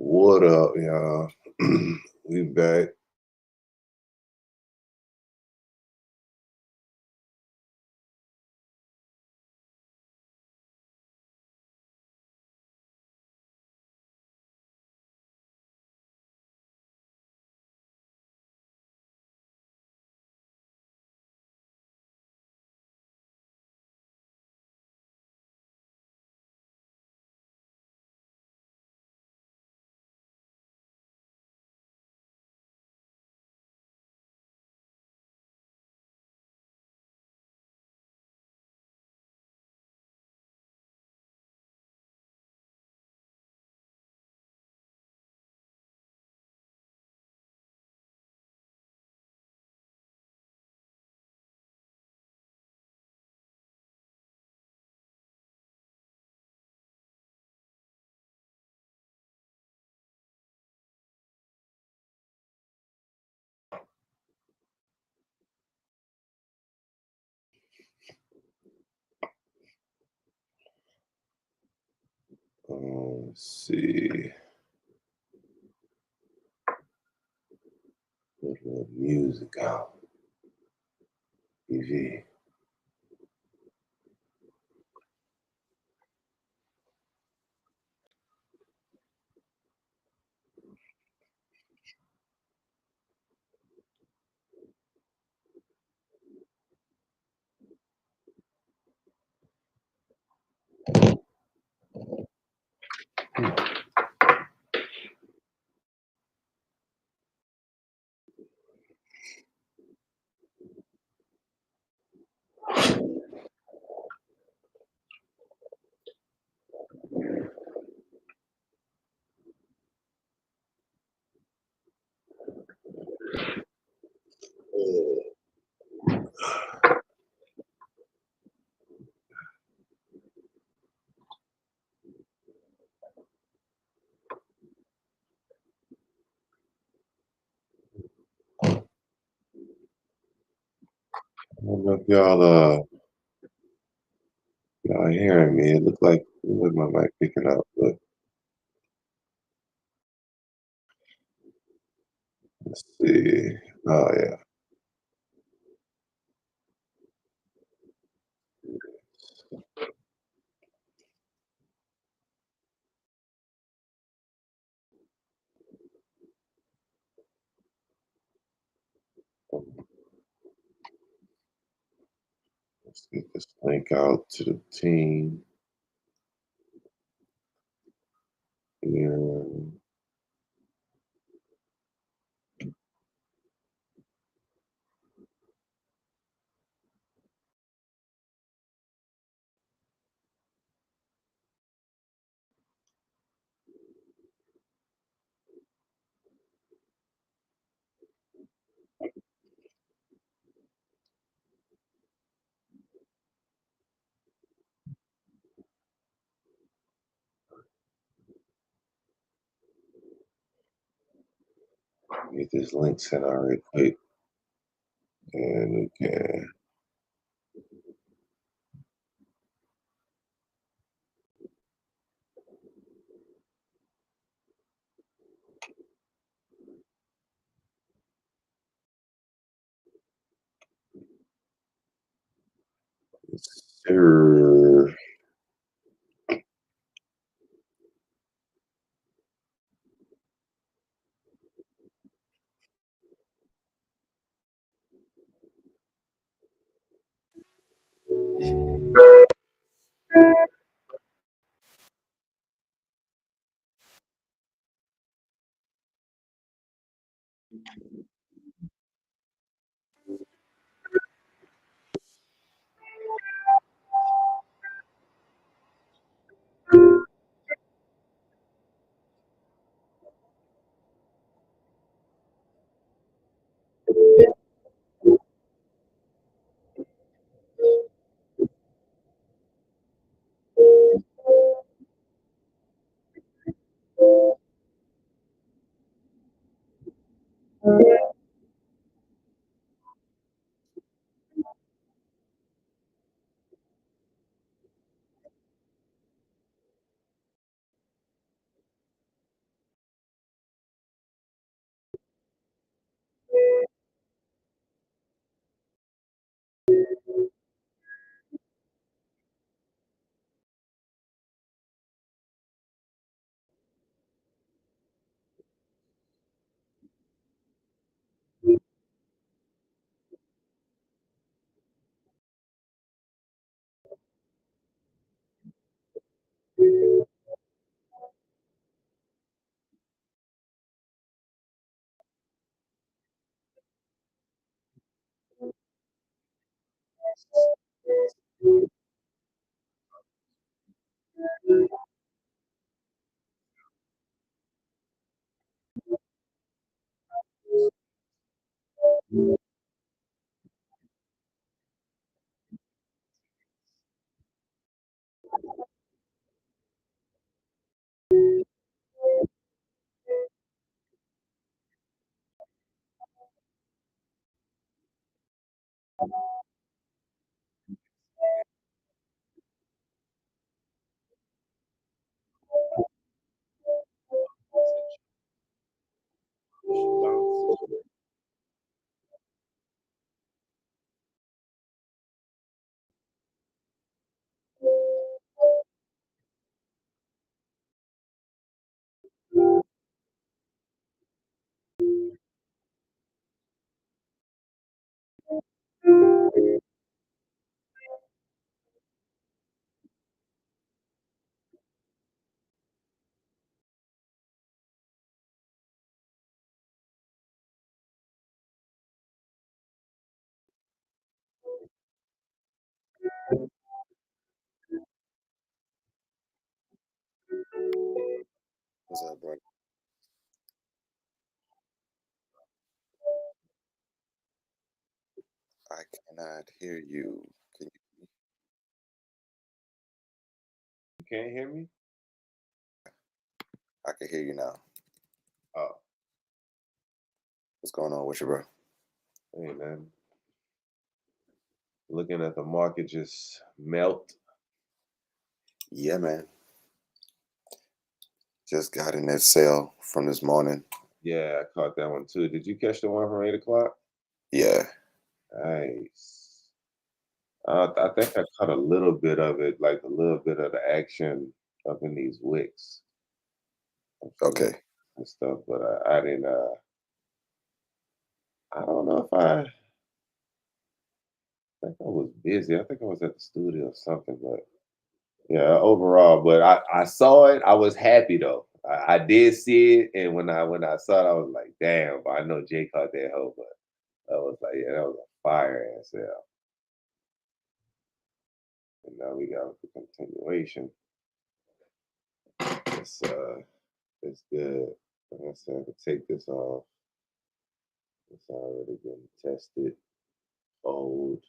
What up, y'all? We back. Let's see. Put a little music out. TV. I don't know if y'all hearing me. It looked like my mic picking up, but let's see. Oh yeah. Let's get this link out to the team. And get this link sent out right quick. And we can sir. What's up, bro? I cannot hear you. Can you? You can't hear me? I can hear you now. Oh, What's going on with you, bro? hey man. Looking at the market just melt. Yeah, man. Just got in that sale from this morning. Yeah, I caught that one too. Did you catch the one from 8 o'clock? Yeah. Nice. I think I caught a little bit of it, like a little bit of the action up in these wicks Okay. and stuff, but I didn't. I don't know if I think I was busy. I think I was at the studio or something, but yeah, overall. But I saw it. I was happy though. I did see it, and when I saw it, I was like, damn. But I know Jay caught that hoe, but I was like, yeah, that was a fire ass sale. And now we got the continuation. It's good. Like I said, I could take this off. It's already been tested. Old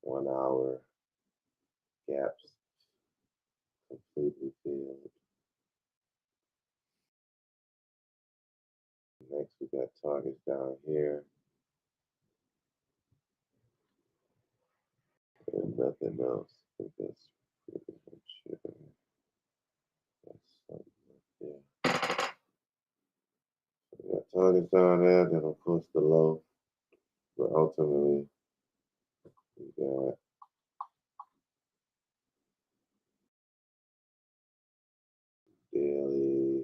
1 hour gaps completely filled. Next, we got targets down here and nothing else. I think that's pretty much it. That's something right there. We got targets down there, then of course the low, but ultimately we got daily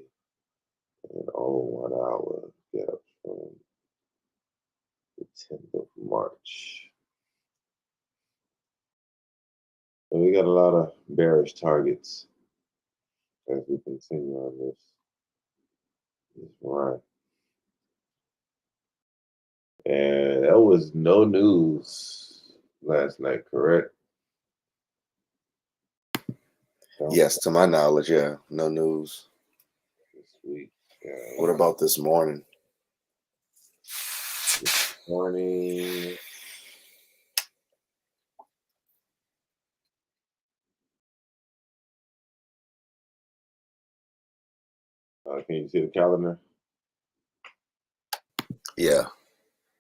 and all 1 hour gaps from the 10th of March. And we got a lot of bearish targets as we continue on this run. And that was no news last night, correct? Don't Yes, to my knowledge, yeah. No news. this week. What about this morning? This morning. Can you see the calendar? Yeah.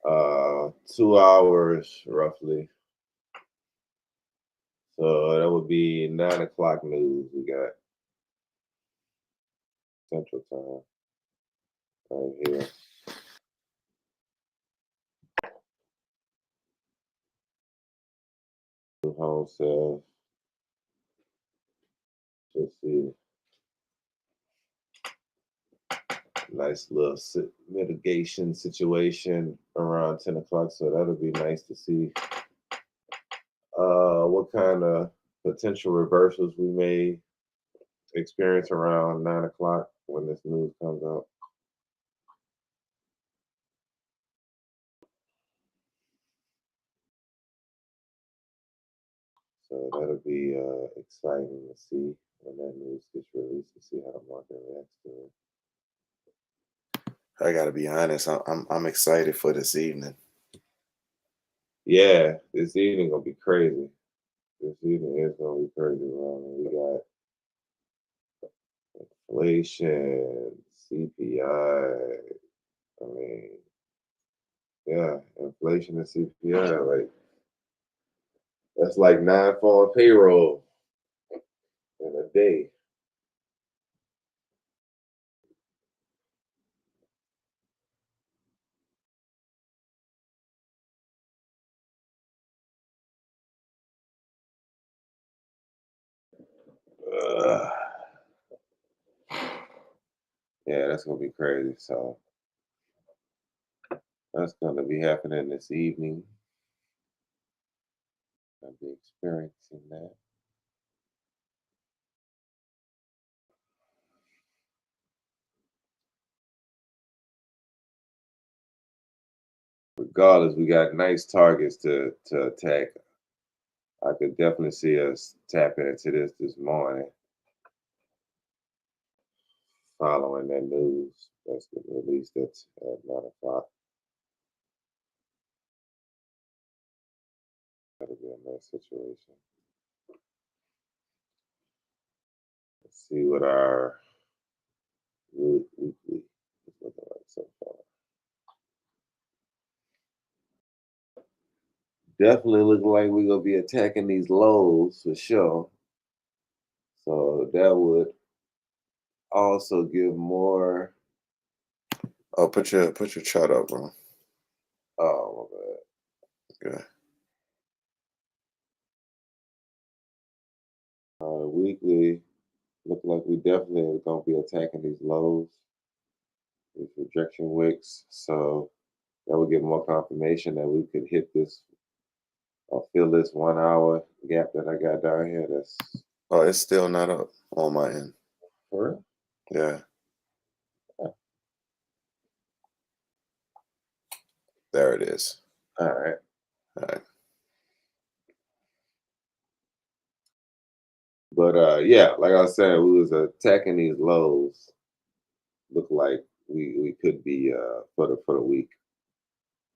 2 hours roughly. So that would be 9 o'clock news. We got Central Time right here. New home sales. Let's see. Nice little mitigation situation around 10 o'clock. So that'll be nice to see what kind of potential reversals we may experience around 9 o'clock when this news comes out. So that'll be exciting to see. when that news gets released to see how the market reacts to it. I gotta be honest. I'm excited for this evening. Yeah, this evening gonna be crazy. This evening is gonna be crazy, Ron. We got inflation, CPI. I mean, yeah, inflation and CPI. Like that's like 9 foreign payroll in a day. Ugh. Yeah, that's gonna be crazy. So that's gonna be happening this evening. I'll be experiencing that. Regardless, we got nice targets to attack. I could definitely see us tapping into this morning, following that news that's been released at 9 o'clock. That'll be a nice situation. Let's see what our weekly is looking like so far. Definitely looking like we're gonna be attacking these lows for sure. So that would also give more. Oh, put your chart up, bro. Oh my bad. Okay. Weekly look like we definitely are gonna be attacking these lows, these rejection wicks. So that would give more confirmation that we could hit this or fill this 1 hour gap that I got down here. That's Oh, it's still not up on my end. for real. Yeah. There it is. All right. All right. But yeah, like I was saying, we was attacking these lows. Look like we could be for the week.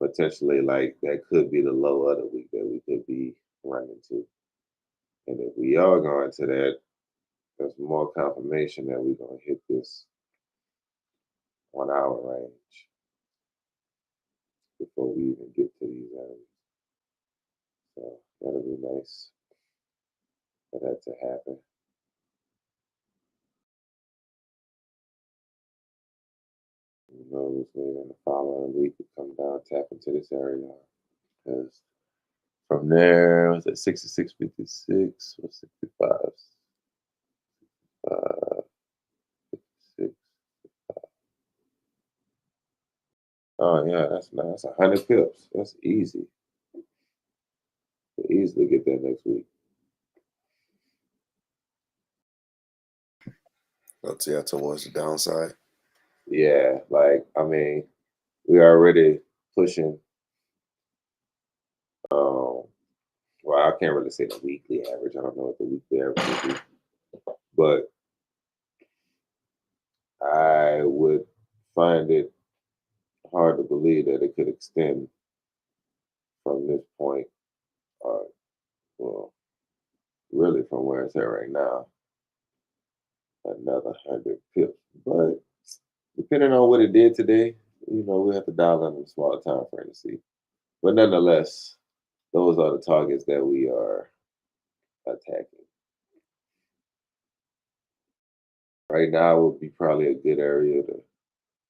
Potentially like that could be the low of the week that we could be running to. And if we are going to that, there's more confirmation that we're gonna hit this 1 hour range before we even get to these areas. So that'll be nice for that to happen. Who knows, maybe in the following week we come down, tap into this area. Because from there, was it 66.56 or 65? 56. Oh yeah, that's nice. 100 pips. That's easy. Could easily get that next week. Let's see, towards the downside. Yeah, like I mean, we already pushing. Well, I can't really say the weekly average. I don't know what the weekly average would be, but I would find it hard to believe that it could extend from this point, or well, really from where it's at right now, another 100 pips. But depending on what it did today, we have to dial in a smaller time frame to see. But nonetheless, those are the targets that we are attacking. Right now would be probably a good area to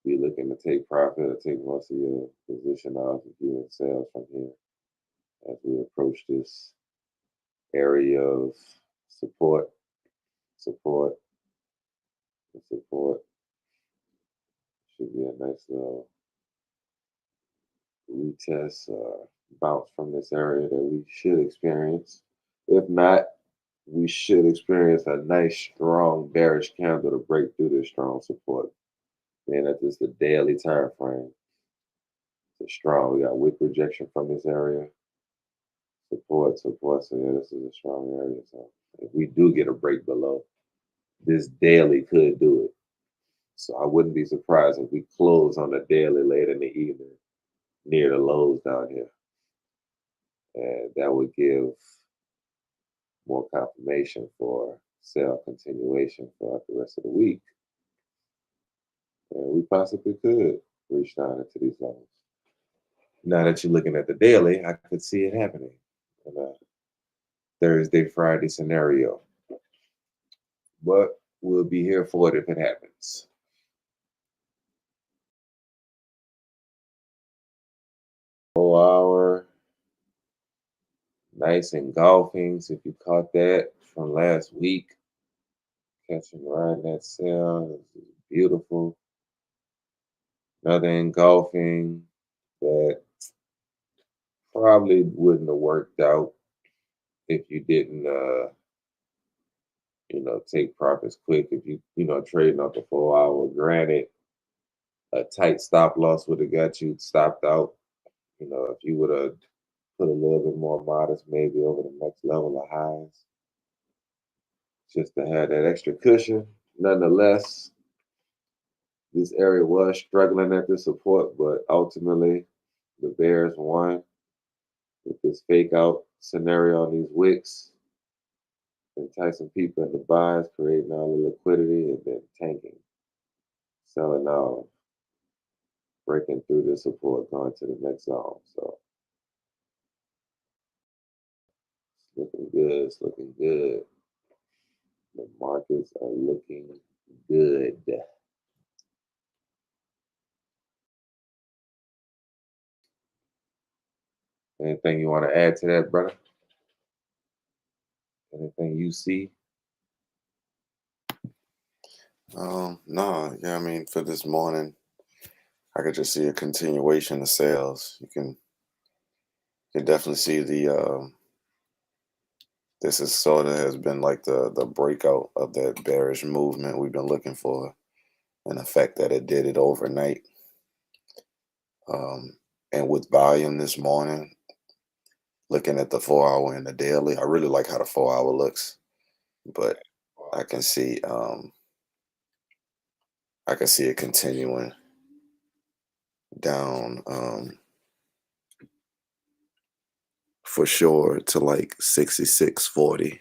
be looking to take profit or take most of your position off if you're in sales from here as we approach this area of support, support, and support. Should be a nice little retest, bounce from this area that we should experience. If not, we should experience a nice, strong bearish candle to break through this strong support. And at this the daily time frame, it's strong. We got wick rejection from this area, support, support. So yeah, this is a strong area. So if we do get a break below, this daily could do it. So I wouldn't be surprised if we close on the daily late in the evening near the lows down here. And that would give more confirmation for sell continuation for the rest of the week. And we possibly could reach down into these levels. Now that you're looking at the daily, I could see it happening in a Thursday, Friday scenario. But we'll be here for it if it happens. Full hour, nice engulfing. So if you caught that from last week, catching riding that sell, this is beautiful. Another engulfing that probably wouldn't have worked out if you didn't take profits quick. If you trading off the 4 hour, granted, a tight stop loss would have got you stopped out. If you would have put a little bit more modest, maybe over the next level of highs, just to have that extra cushion. Nonetheless, this area was struggling at the support, but ultimately the bears won with this fake out scenario on these wicks, enticing people into buys, creating all the liquidity, and then tanking, selling off, breaking through the support, going to the next zone. So it's looking good. It's looking good. The markets are looking good. Anything you want to add to that, brother? Anything you see? No, yeah, I mean, for this morning, I could just see a continuation of sales. You can definitely see this is sort of has been like the breakout of that bearish movement we've been looking for, and the fact that it did it overnight. And with volume this morning, looking at the 4 hour and the daily, I really like how the 4 hour looks, but I can see it continuing down for sure to like 66.40.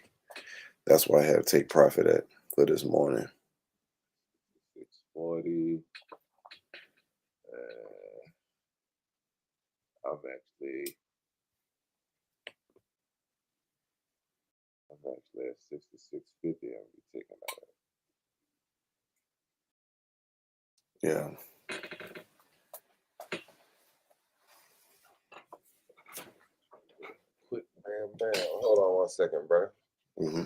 That's why I have to take profit at for this morning. 640. I'm actually at 66.50. I'll be taking that. Yeah. Quick, bam, bam. Hold on 1 second, bro. Mm-hmm.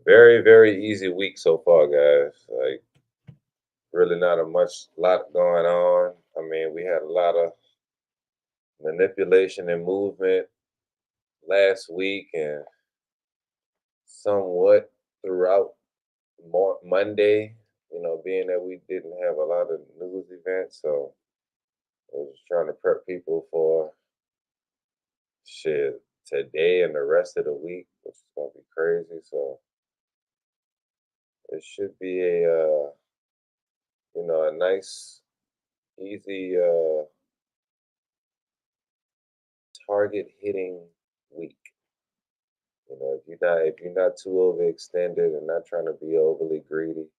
Very, very easy week so far, guys. Like, really not a lot going on. I mean, we had a lot of manipulation and movement last week and somewhat throughout Monday, being that we didn't have a lot of news events. So I was just trying to prep people for shit today and the rest of the week, which is going to be crazy. So it should be a nice, easy target hitting week. If you're not too overextended and not trying to be overly greedy,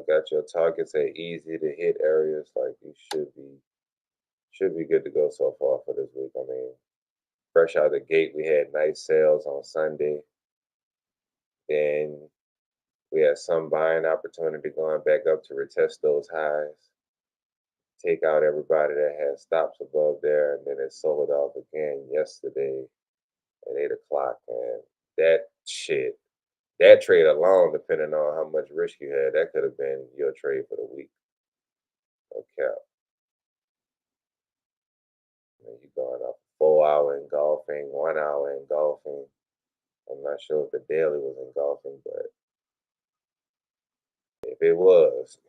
got your targets at easy to hit areas, like you should be good to go so far for this week. I mean, fresh out of the gate, we had nice sales on Sunday. Then we had some buying opportunity going back up to retest those highs, take out everybody that had stops above there, and then it sold off again yesterday at 8 o'clock. And that trade alone, depending on how much risk you had, that could have been your trade for the week. Okay. You're going up 4 hour engulfing, 1 hour engulfing. I'm not sure if the daily was engulfing, but if it was,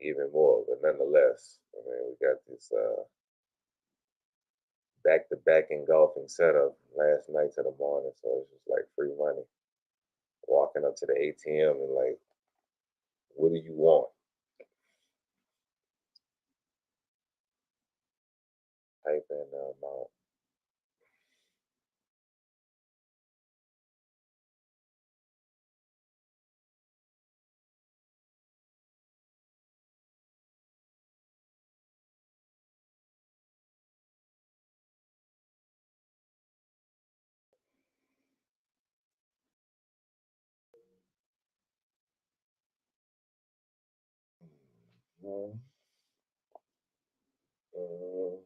even more. But nonetheless, I mean, we got this back-to-back engulfing setup last night to the morning, so it's just like free money. Walking up to the ATM and like, what do you want? Type in the amount. Mhm. Mhm.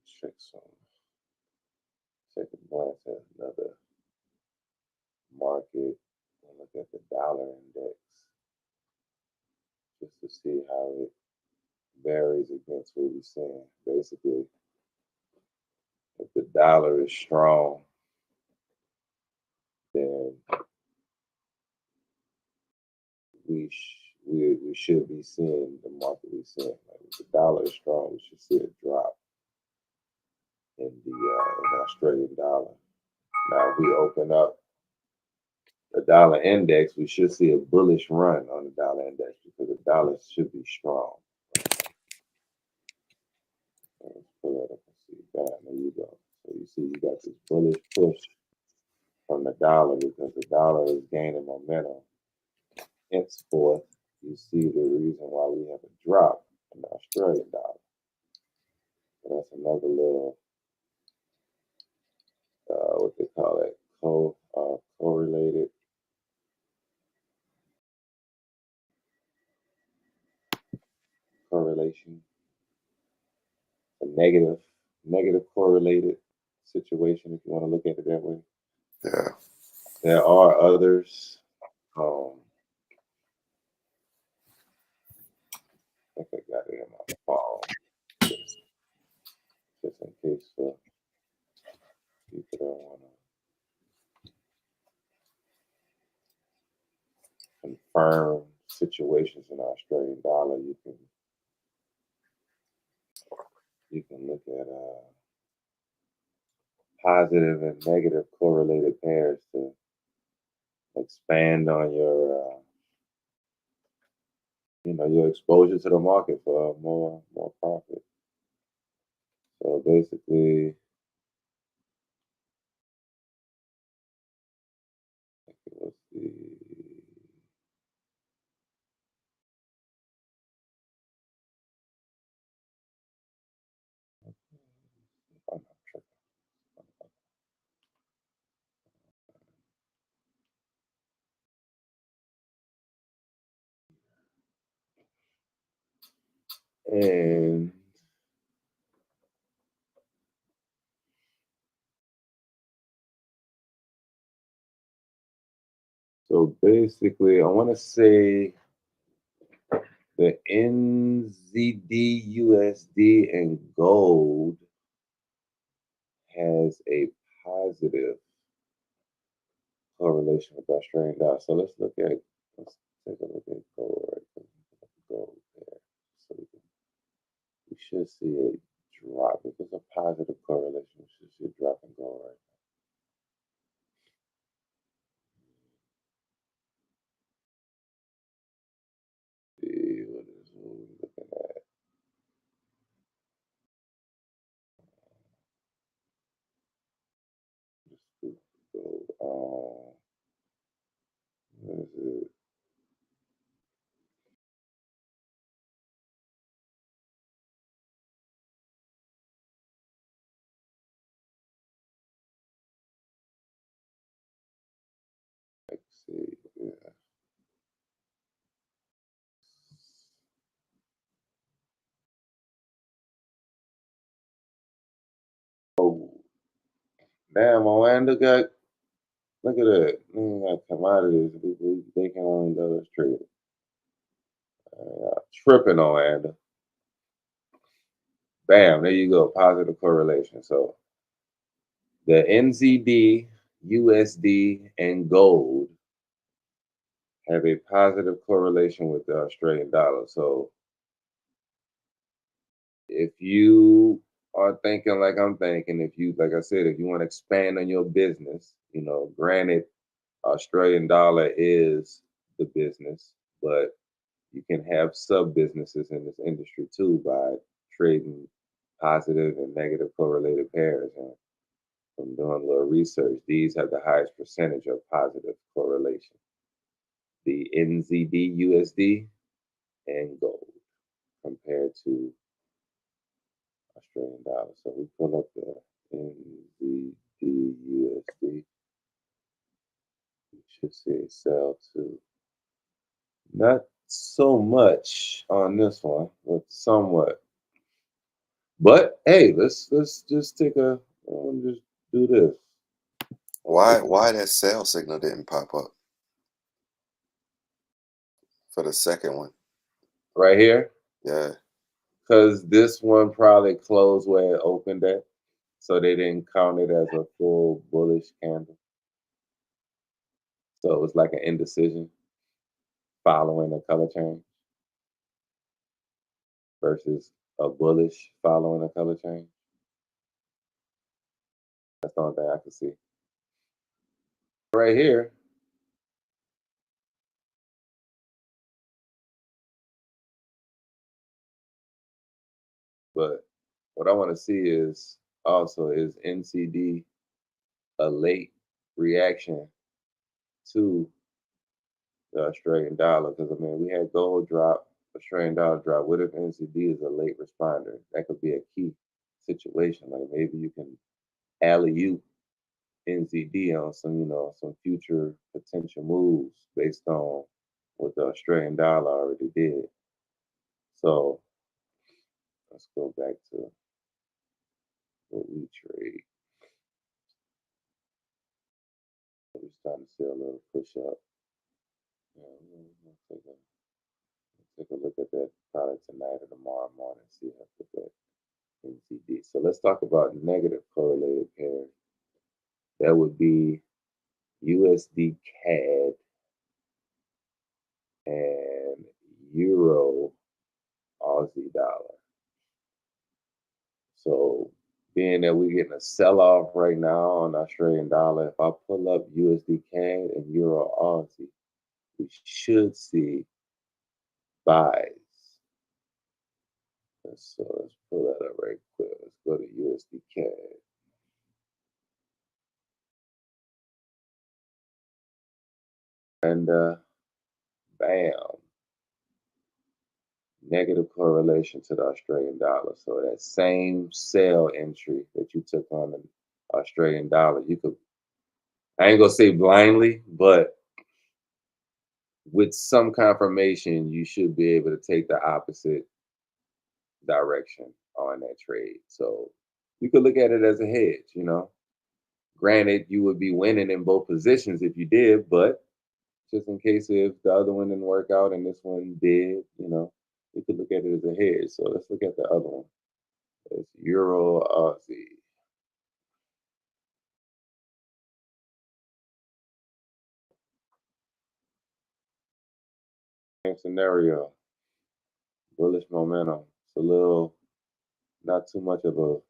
Check some. Take a glance at another market and look at the dollar index just to see how it varies against what we're seeing. Basically, if the dollar is strong, then we should be seeing the market we seeing. Like if the dollar is strong, we should see a drop in the Australian dollar. Now, if we open up the dollar index, we should see a bullish run on the dollar index because the dollar should be strong. Let's pull that up and see. Bam, there you go. So you see you got this bullish push from the dollar because the dollar is gaining momentum. Henceforth, you see the reason why we have a drop in the Australian dollar. So that's another little, what they call it, correlated correlation, a negative correlated situation, if you want to look at it that way. Yeah. There are others. I think I got it in my phone, just in case for people don't want to confirm situations in the Australian dollar. You can look at positive and negative correlated pairs to expand on your exposure to the market for more profit. So basically, I think it was I'm not sure. And so basically, I want to say the NZD, USD, and gold has a positive correlation with Australian dollar. So let's take a look at gold right there. Gold there. So we should see a drop. If it's a positive correlation, we should see a drop in gold right now. See what we looking at. Just gold. What is it? Let's see. Yeah. Oh, damn, Oanda got, look at that. They got commodities. They can only let us trade it. Tripping Oanda. Bam, there you go. Positive correlation. So the NZD, USD, and gold have a positive correlation with the Australian dollar. So if you are thinking like I'm thinking, if you, like I said, if you want to expand on your business, granted, Australian dollar is the business, but you can have sub businesses in this industry too by trading positive and negative correlated pairs. And from doing a little research, these have the highest percentage of positive correlation: the NZD, USD, and gold compared to Australian dollar. So we pull up the NZD, USD. We should see a sell too. Not so much on this one, but somewhat. But hey, let's just take a just do this. Why that sell signal didn't pop up for the second one? Right here, Yeah. because this one probably closed where it opened at, so they didn't count it as a full bullish candle. So it was like an indecision following a color change versus a bullish following a color change. That's the only thing I can see. Right here, but what I want to see is also is NCD a late reaction to the Australian dollar? Because I mean, we had gold drop, Australian dollar drop. What if NCD is a late responder? That could be a key situation. Like maybe you can alley oop NCD on some future potential moves based on what the Australian dollar already did. So let's go back to what we trade. We're starting to see a little push up. Yeah, we'll take a look at that probably tonight or tomorrow morning. See how that NCD. So let's talk about negative correlated pairs. That would be USD CAD and Euro Aussie dollar. So being that we're getting a sell-off right now on Australian dollar, if I pull up USD CAD and Euro Aussie, we should see buys. Let's pull that up right quick. Let's go to USD CAD. And bam, negative correlation to the Australian dollar. So that same sell entry that you took on the Australian dollar, you could, I ain't gonna say blindly, but with some confirmation, you should be able to take the opposite direction on that trade. So you could look at it as a hedge, Granted, you would be winning in both positions if you did, but just in case if the other one didn't work out and this one did, you could look at it as a hedge. So let's look at the other one. It's Euro Aussie. Same scenario. Bullish momentum. It's a little, not too much of a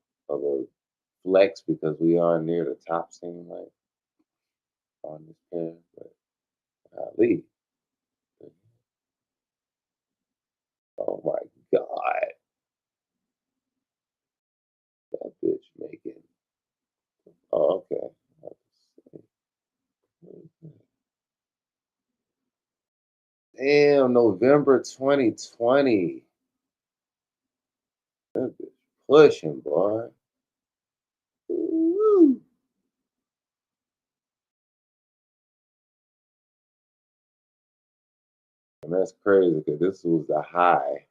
flex because we are near the top, seem like, on this pair. But golly. Oh my God. That bitch making. Oh, okay. Damn, November 2020. That bitch pushing, boy. Ooh. And that's crazy because this was the high.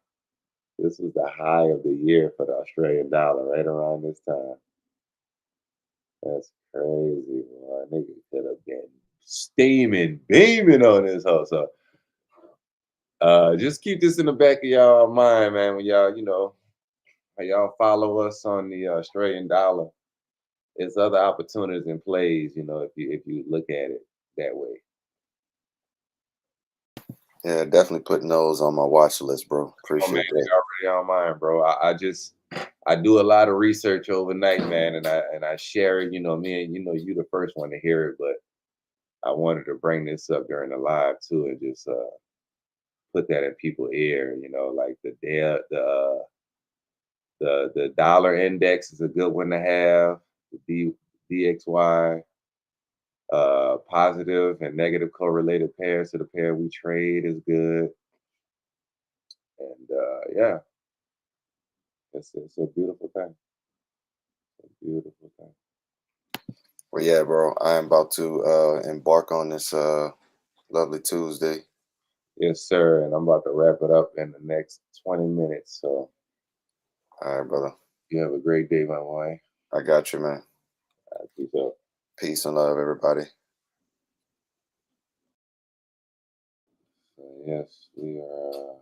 This was the high of the year for the Australian dollar right around this time. That's crazy, boy. Nigga could have been steaming, beaming on this hoe. So just keep this in the back of y'all mind, man. When y'all, when y'all follow us on the Australian dollar, there's other opportunities in plays, if you look at it that way. Yeah, definitely putting those on my watch list, bro. Appreciate Man, that. already on mine, bro. I do a lot of research overnight, man, and I share it. Me and you the first one to hear it, but I wanted to bring this up during the live too, and just put that in people's ear. Like the dollar index is a good one to have. The DXY, positive and negative correlated pairs to the pair we trade is good, and yeah, it's a beautiful thing. It's a beautiful thing. Well, yeah, bro. I am about to embark on this lovely Tuesday. Yes, sir. And I'm about to wrap it up in the next 20 minutes. So, All right, brother. you have a great day, my boy. I got you, man. Peace out. Peace and love, everybody. So, yes, we are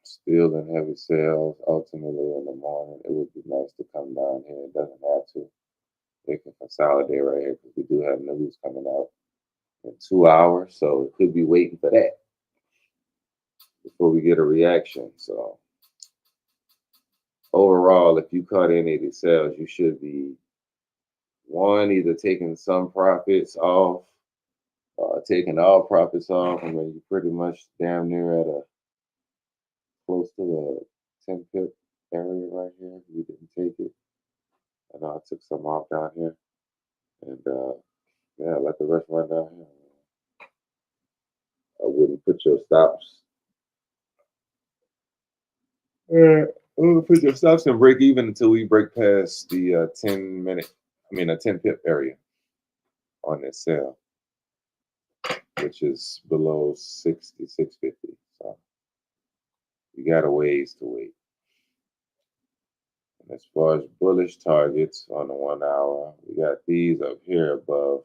still in heavy sales. Ultimately, in the morning, it would be nice to come down here. It doesn't have to. It can consolidate right here because we do have news coming out in 2 hours. So, it could be waiting for that before we get a reaction. So, overall, if you cut any of these sales, you should be either taking some profits off, taking all profits off. I mean, you're pretty much damn near at a close to the 10 pip area right here. You didn't take it. I know I took some off down here. And yeah, let the rest run down here. I wouldn't put your stops. I wouldn't put your stops and break even until we break past the 10 pip area on this sale, which is below 66.50. So you got a ways to wait. And as far as bullish targets on the 1 hour, we got these up here above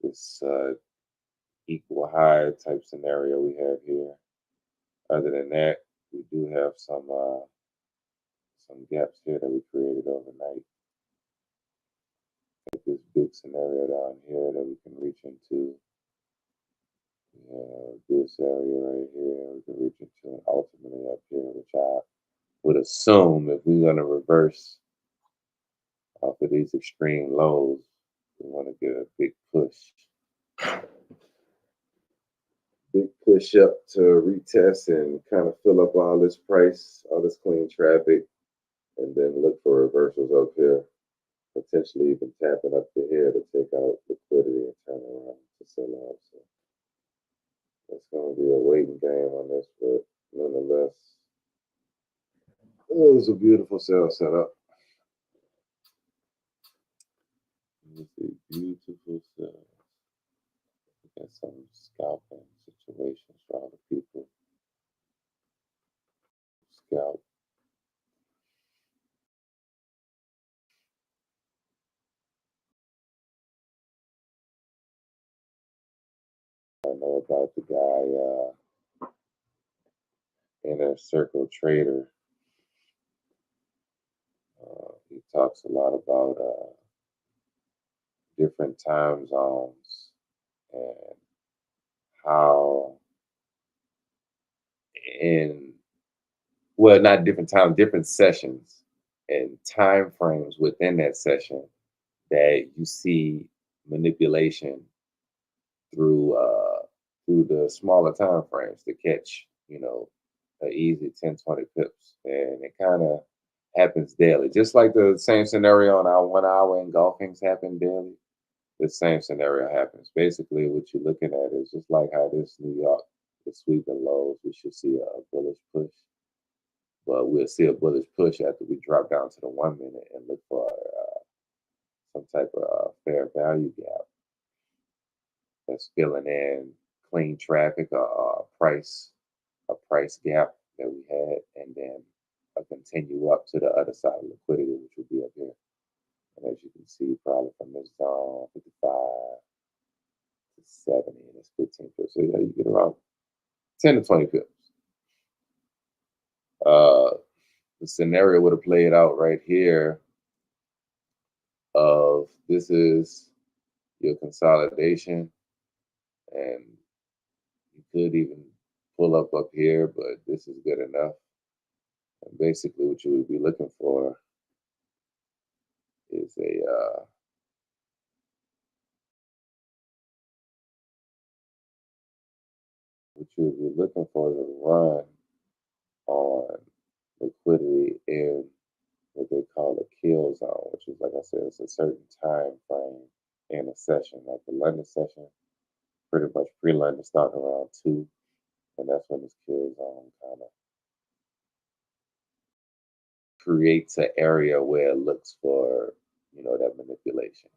this equal high type scenario we have here. Other than that, we do have some gaps here that we created overnight. Like this big scenario down here that we can reach into. This area right here we can reach into, and ultimately up here, which I would assume if we're going to reverse off of these extreme lows, we want to get a big push. Big push up to retest and kind of fill up all this price, all this clean traffic, and then look for reversals up here, potentially even tapping up to here to take out liquidity and turn around to sell out. So it's going to be a waiting game on this, but nonetheless, it was a beautiful sell setup. It's a beautiful sell. We got some scalping situations for other people. breakout. I know about the guy, Inner Circle Trader. He talks a lot about different time zones and how not different times, different sessions and time frames within that session that you see manipulation through the smaller time frames to catch, an easy 10, 20 pips. And it kind of happens daily. Just like the same scenario on our 1 hour engulfings happen daily. The same scenario happens. Basically, what you're looking at is just like how this New York is sweeping lows. We should see a bullish push, but we'll see a bullish push after we drop down to the 1 minute and look for some type of fair value gap that's filling in clean traffic or a price gap that we had, and then continue up to the other side of liquidity, which would be up here. And as you can see, probably from this zone, 55 to 70, and it's 15 pips. So yeah, you get around 10 to 20 pips. The scenario would have played out right here of this is your consolidation, and you could even pull up here, but this is good enough. And basically what you would be looking for is a run on liquidity in what they call a kill zone, which is, like I said, it's a certain time frame in a session. Like the London session, pretty much pre-London starting around 2, and that's when this kill zone kind of creates an area where it looks for, that manipulation.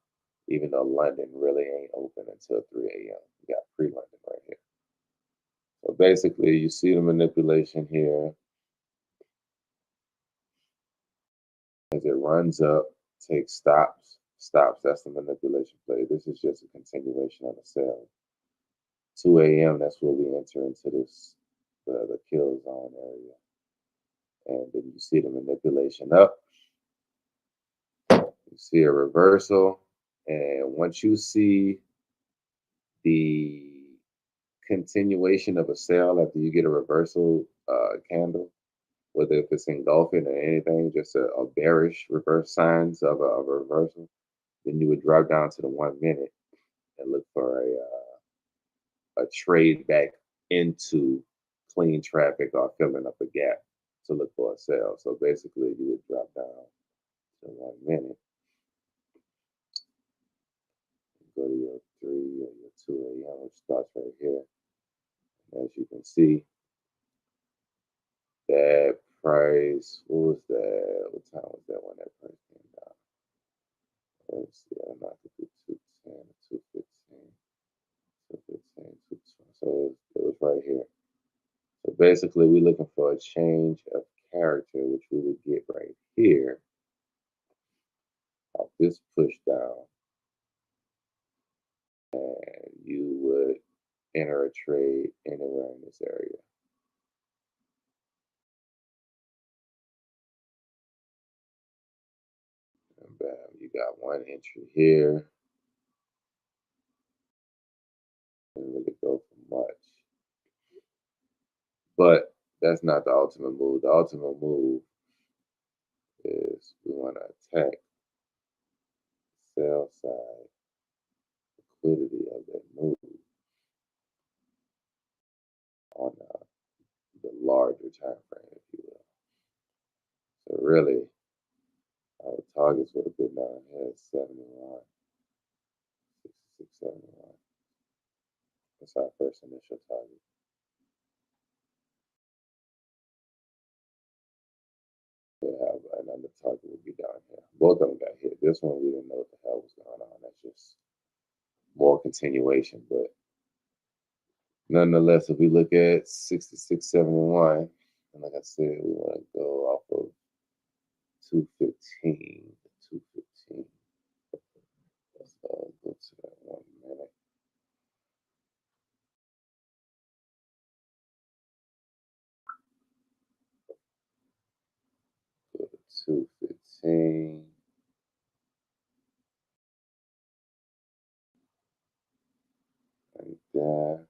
Even though London really ain't open until 3 a.m. You got pre-London right here. So basically, you see the manipulation here as it runs up, takes stops. That's the manipulation play. This is just a continuation of the sell. 2 a.m. That's where we enter into the kill zone area, and then you see the manipulation up. You see a reversal, and once you see the continuation of a sell after you get a reversal candle, whether if it's engulfing or anything, just a bearish reverse signs of a reversal, then you would drop down to the 1 minute and look for a trade back into clean traffic or filling up a gap to look for a sell. So basically, you would drop down to 1 minute, go to your 3 or your 2 a.m., which starts right here. And as you can see, that price, what was that? What time was that when that price came down? Let's see, I knocked it to 210, 215, 215, 220. So it was right here. So basically, we're looking for a change of character, which we would get right here off this push down, and you would enter a trade anywhere in this area. And bam, you got one entry here. Didn't really go for much. But that's not the ultimate move. The ultimate move is we want to attack sell side liquidity of that move on the larger time frame, if you will. So really, our targets would have been down here at 71, 66, 71. That's our first initial target. We'll have another target would be down here. Both of them got hit. This one, we didn't know what the hell was going on. That's just more continuation. But nonetheless, if we look at 66.71, And like I said, we want to go off of 215. 215. Let's go to that 1 minute. Go to 215. Right there.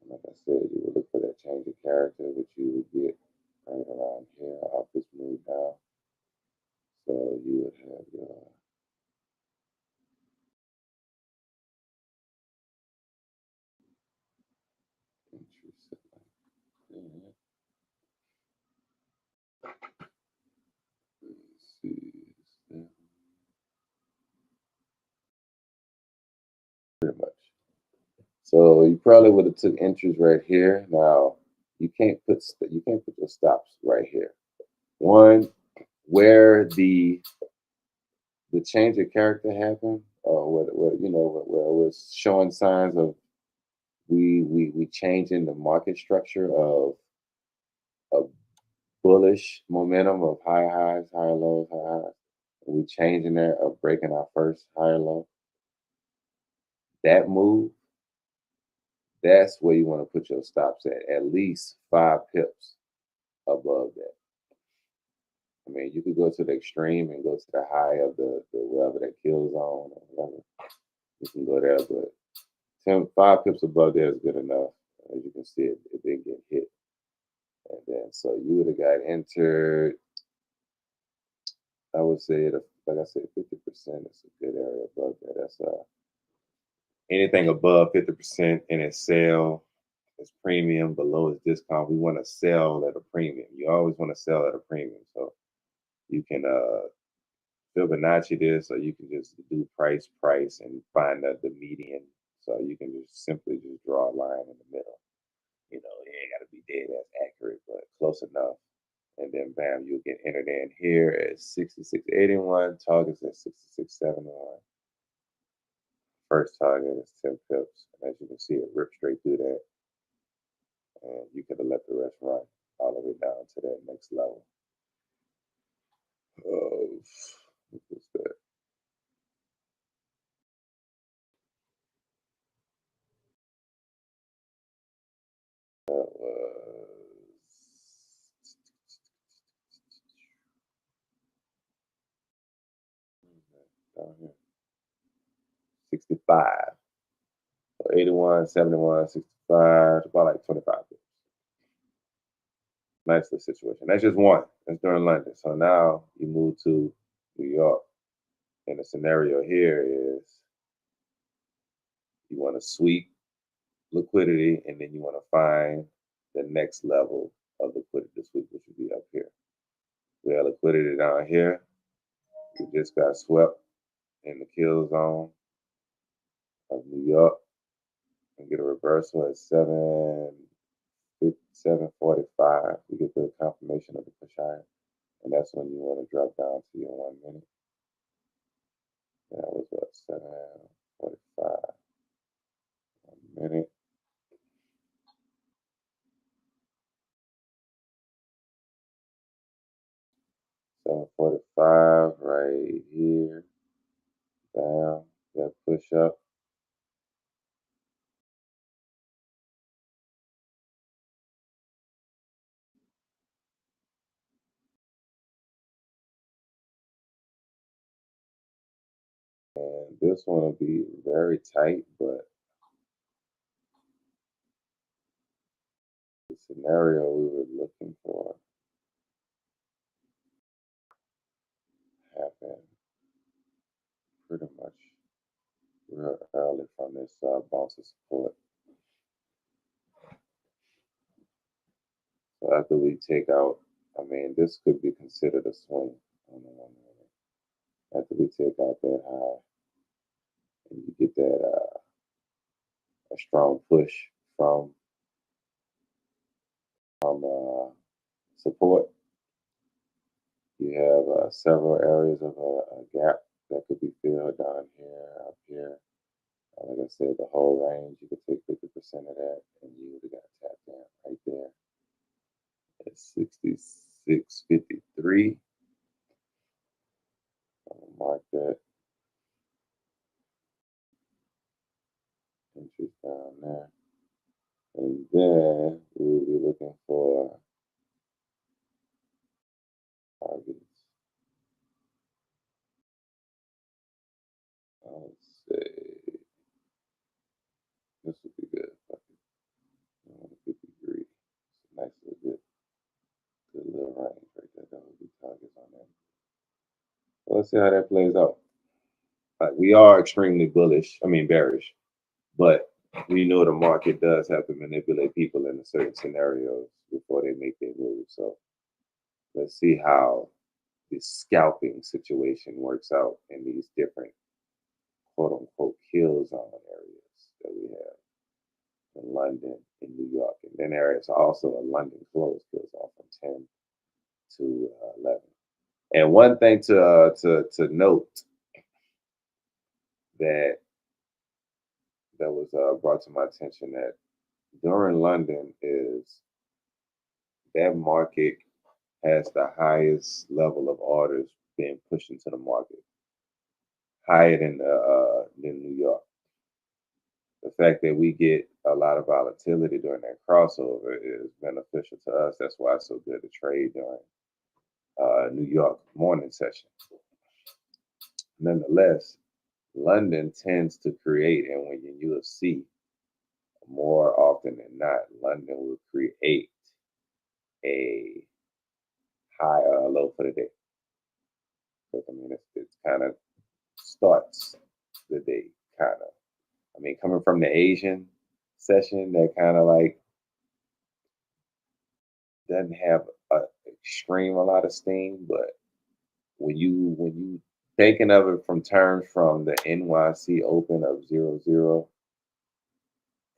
And like I said, you would look for that change of character, which you would get right around here off this move down. So you would have your entry set like that. Let's see. Pretty much. So you probably would have took entries right here. Now you can't put your stops right here. One, where the change of character happened, or where it was showing signs of we changing the market structure of bullish momentum of high highs, higher lows, high highs. We changing that of breaking our first higher low. That move, that's where you want to put your stops at least 5 pips above that. I mean, you could go to the extreme and go to the high of the wherever that kill zone or whatever. You can go there, but 5 pips above there is good enough. As you can see, it didn't get hit. And then, so you would have got entered. I would say, like I said, 50% is a good area above that. That's anything above 50% in its sale is premium, below is discount. We want to sell at a premium. You always want to sell at a premium. So you can Fibonacci this, or you can just do price, and find the median. So you can just simply just draw a line in the middle. You know, it ain't got to be dead as accurate, but close enough. And then bam, you'll get entered in here at 66.81, targets at 66.71. First target is 10 pips. And as you can see, it ripped straight through that. And you could have let the rest run all the way down to that next level. What was that? That was down here. 65. So 81, 71, 65, about like 25 pips. Nice little situation. That's just one. That's during London. So now you move to New York. And the scenario here is you want to sweep liquidity, and then you want to find the next level of liquidity sweep, which would be up here. We have liquidity down here. We just got swept in the kill zone of New York and get a reversal at 7:45. We get the confirmation of the push higher, and that's when you want to drop down to your 1 minute. That was what, 7:45. 1 minute. $7.45 right here. Bam. That push up. And this one will be very tight, but the scenario we were looking for happened pretty much real early from this bounce of support. So after we take out, I mean, this could be considered a swing on the 1 minute. After we take out that high, and you get that a strong push from support, you have several areas of a gap that could be filled down here, up here, Like I said, the whole range, you could take 50% of that, and you would have got tapped in right there at 66.53. I'm gonna mark that interest down there, and then we will be looking for targets. Let's say this would be good. 53. It's a nice little good little range right there. That would be targets on that. So let's see how that plays out. Like, we are extremely bearish, but we know the market does have to manipulate people in certain scenarios before they make their move. So let's see how the scalping situation works out in these different quote unquote kill zone areas that we have in London, in New York, and then there is also a London close kill zone from 10 to 11. And one thing to note that was brought to my attention that during London is that market has the highest level of orders being pushed into the market, higher than New York. The fact that we get a lot of volatility during that crossover is beneficial to us. That's why it's so good to trade during New York morning session. Nonetheless, London tends to create, and when you will see more often than not, London will create a high or low for the day. Because, I mean, it kind of starts the day, kind of. I mean, coming from the Asian session, that kind of like doesn't have a lot of steam, but when you thinking of it from terms from the NYC open of 0-0,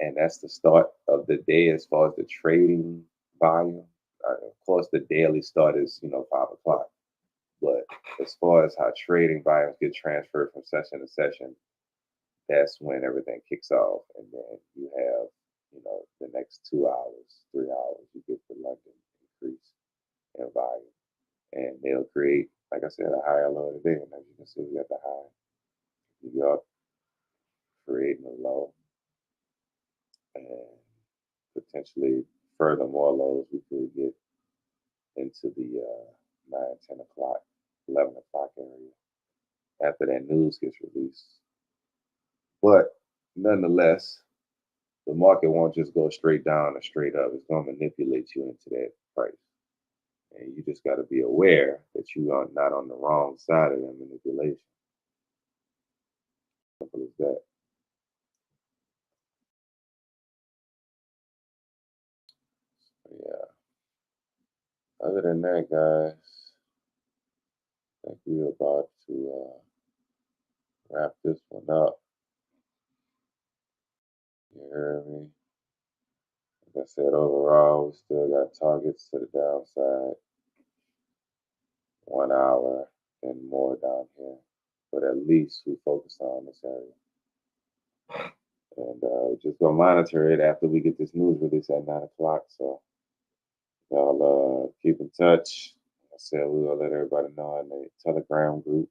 and that's the start of the day as far as the trading volume. Of course, the daily start is 5 o'clock, but as far as how trading volumes get transferred from session to session, that's when everything kicks off, and then you have the next 2 hours, 3 hours, you get the London increase in volume, and they'll create, like I said, a higher low today, and as you can see, we got the high. New York creating a low, and potentially furthermore lows we could get into the 9, 10 o'clock, 11 o'clock area after that news gets released. But nonetheless, the market won't just go straight down or straight up. It's going to manipulate you into that price. And you just got to be aware that you are not on the wrong side of that manipulation. Simple as that. Yeah. Other than that, guys, I think we're about to wrap this one up. You hear me? Like I said, overall, we still got targets to the downside. 1 hour and more down here. But at least we focus on this area. And we're just going to monitor it after we get this news release at 9 o'clock. So y'all keep in touch. Like I said, we will let everybody know in the Telegram group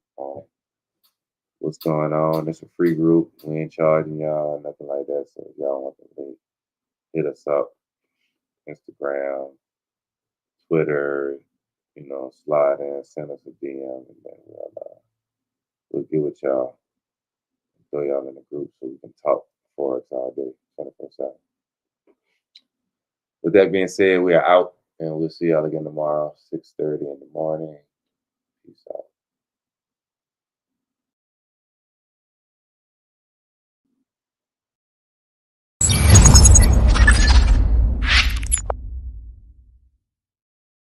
what's going on. It's a free group. We ain't charging y'all, nothing like that. So if y'all want the link, hit us up. Instagram, Twitter, slide in, send us a DM, and then we'll get with y'all, throw y'all in the group so we can talk Forex all day, 24/7. With that being said, we are out, and we'll see y'all again tomorrow, 6:30 in the morning. Peace out.